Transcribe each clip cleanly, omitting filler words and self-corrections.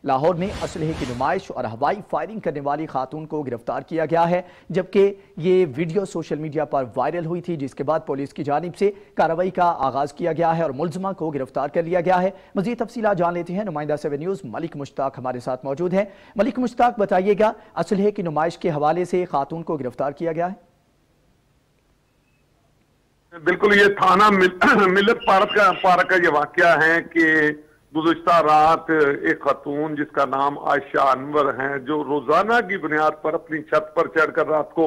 لاہور میں اسلحے کی نمائش اور ہوائی فائرنگ کرنے والی خاتون کو گرفتار کیا گیا ہے، جبکہ یہ ویڈیو سوشل میڈیا پر وائرل ہوئی تھی، جس کے بعد پولیس کی جانب سے کارروائی کا آغاز کیا گیا ہے اور ملزمہ کو گرفتار کر لیا گیا ہے۔ مزید تفصیلات جان لیتے ہیں، نمائندہ 7 نیوز ملک مشتاق ہمارے ساتھ موجود ہیں۔ ملک مشتاق، بتائیے گا اسلحے کی نمائش کے حوالے سے خاتون کو گرفتار کیا گیا ہے؟ بالکل، یہ تھانہ ملت پارک کا یہ واقعہ ہے کہ گزشتہ رات ایک خاتون جس کا نام عائشہ انور ہے، جو روزانہ کی بنیاد پر اپنی چھت پر چڑھ کر رات کو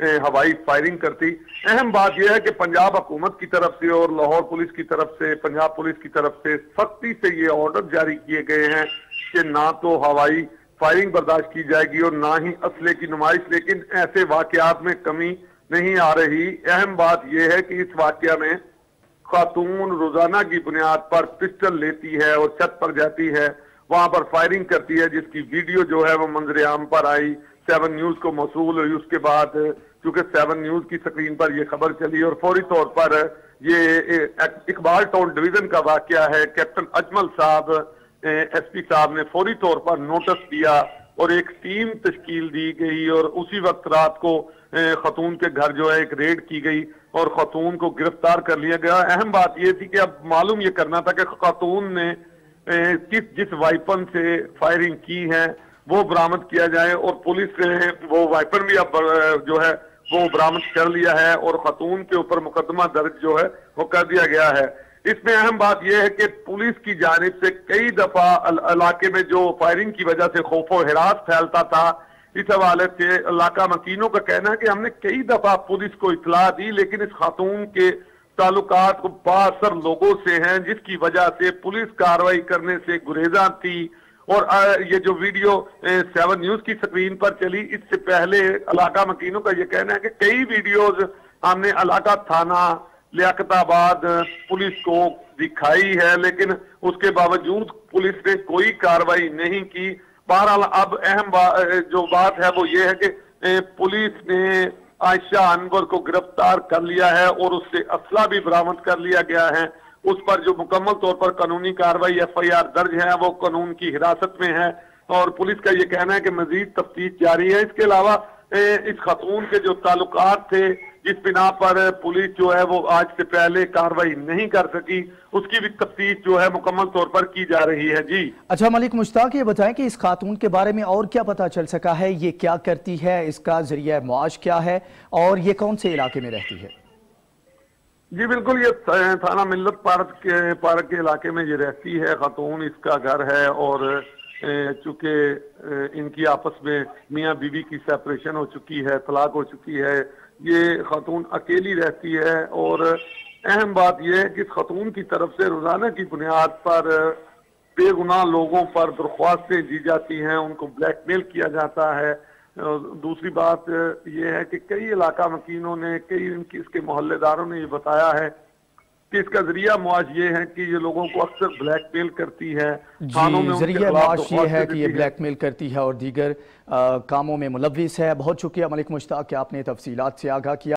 ہوائی فائرنگ کرتی۔ اہم بات یہ ہے کہ پنجاب حکومت کی طرف سے اور لاہور پولیس کی طرف سے، پنجاب پولیس کی طرف سے سختی سے یہ آرڈر جاری کیے گئے ہیں کہ نہ تو ہوائی فائرنگ برداشت کی جائے گی اور نہ ہی اسلحے کی نمائش، لیکن ایسے واقعات میں کمی نہیں آ رہی۔ اہم بات یہ ہے کہ اس واقعہ میں خاتون روزانہ کی بنیاد پر پسٹل لیتی ہے اور چھت پر جاتی ہے، وہاں پر فائرنگ کرتی ہے، جس کی ویڈیو جو ہے وہ منظر عام پر آئی، 7 نیوز کو موصول ہوئی۔ اس کے بعد چونکہ 7 نیوز کی سکرین پر یہ خبر چلی اور فوری طور پر یہ اقبال ٹاؤن ڈویژن کا واقعہ ہے، کیپٹن اجمل صاحب ایس پی صاحب نے فوری طور پر نوٹس دیا اور ایک ٹیم تشکیل دی گئی اور اسی وقت رات کو خاتون کے گھر جو ہے ایک ریڈ کی گئی اور خاتون کو گرفتار کر لیا گیا۔ اہم بات یہ تھی کہ اب معلوم یہ کرنا تھا کہ خاتون نے جس وائپن سے فائرنگ کی ہے وہ برآمد کیا جائے، اور پولیس نے وہ وائپن بھی اب جو ہے وہ برآمد کر لیا ہے اور خاتون کے اوپر مقدمہ درج جو ہے وہ کر دیا گیا ہے۔ اس میں اہم بات یہ ہے کہ پولیس کی جانب سے کئی دفعہ علاقے میں جو فائرنگ کی وجہ سے خوف و ہراس پھیلتا تھا، اس حوالے سے علاقہ مکینوں کا کہنا ہے کہ ہم نے کئی دفعہ پولیس کو اطلاع دی، لیکن اس خاتون کے تعلقات با اثر لوگوں سے ہیں، جس کی وجہ سے پولیس کارروائی کرنے سے گریزاں تھی۔ اور یہ جو ویڈیو 7 نیوز کی سکرین پر چلی، اس سے پہلے علاقہ مکینوں کا یہ کہنا ہے کہ کئی ویڈیوز ہم نے علاقہ تھانہ لیاقت آباد پولیس کو دکھائی ہے، لیکن اس کے باوجود پولیس نے کوئی کارروائی نہیں کی۔ بہرحال اب اہم جو بات ہے وہ یہ ہے کہ پولیس نے عائشہ انور کو گرفتار کر لیا ہے اور اس سے اسلحہ بھی برآمد کر لیا گیا ہے۔ اس پر جو مکمل طور پر قانونی کارروائی FIR درج ہے وہ قانون کی حراست میں ہے اور پولیس کا یہ کہنا ہے کہ مزید تفتیش جاری ہے۔ اس کے علاوہ اس خاتون کے جو تعلقات تھے، جس بنا پر پولیس جو ہے وہ آج سے پہلے کارروائی نہیں کر سکی، اس کی بھی تفتیش جو ہے مکمل طور پر کی جا رہی ہے۔ جی اچھا ملک مشتاق، یہ بتائیں کہ اس خاتون کے بارے میں اور کیا پتہ چل سکا ہے؟ یہ کیا کرتی ہے، اس کا ذریعہ معاش کیا ہے اور یہ کون سے علاقے میں رہتی ہے؟ جی بالکل، یہ تھانہ ملت پارک کے علاقے میں یہ رہتی ہے خاتون، اس کا گھر ہے اور چونکہ ان کی آپس میں میاں بیوی کی سیپریشن ہو چکی ہے، طلاق ہو چکی ہے، یہ خاتون اکیلی رہتی ہے۔ اور اہم بات یہ ہے کہ اس خاتون کی طرف سے روزانہ کی بنیاد پر بے گناہ لوگوں پر درخواستیں دی جاتی ہیں، ان کو بلیک میل کیا جاتا ہے۔ دوسری بات یہ ہے کہ کئی علاقہ مکینوں نے، کئی اس کے محلے داروں نے یہ بتایا ہے کہ اس کا ذریعہ معاش یہ ہے کہ یہ لوگوں کو اکثر بلیک میل کرتی ہے۔ جی، ذریعہ معاش یہ ہے کہ یہ بلیک میل کرتی ہے اور دیگر کاموں میں ملوث ہے۔ بہت شکریہ ملک مشتاق کہ آپ نے تفصیلات سے آگاہ کیا۔